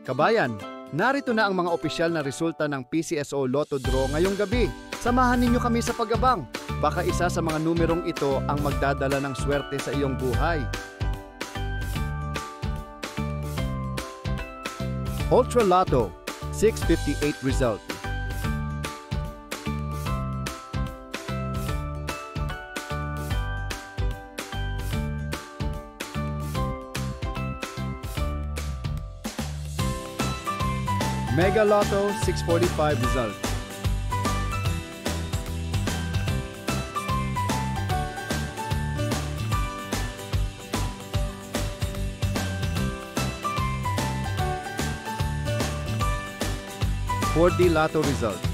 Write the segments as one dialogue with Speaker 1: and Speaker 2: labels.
Speaker 1: Kabayan, narito na ang mga opisyal na resulta ng PCSO Lotto Draw ngayong gabi. Samahan ninyo kami sa pag-abang. Baka isa sa mga numerong ito ang magdadala ng swerte sa iyong buhay. Ultra Lotto, 658 result. Mega Lotto, 645 result. $4D Lotto result.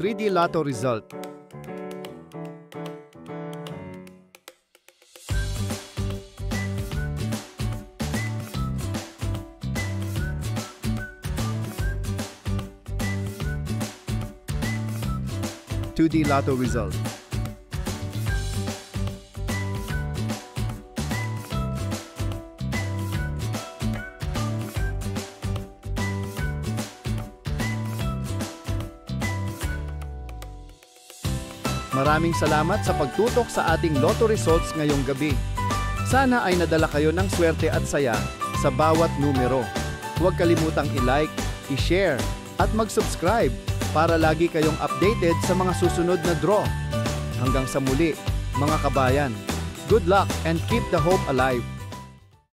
Speaker 1: $3D Lotto result. $2D Lotto result. Maraming salamat sa pagtutok sa ating Lotto results ngayong gabi. Sana ay nadala kayo ng swerte at saya sa bawat numero. Huwag kalimutang i-like, i-share at mag-subscribe para lagi kayong updated sa mga susunod na draw. Hanggang sa muli, mga kabayan. Good luck and keep the hope alive!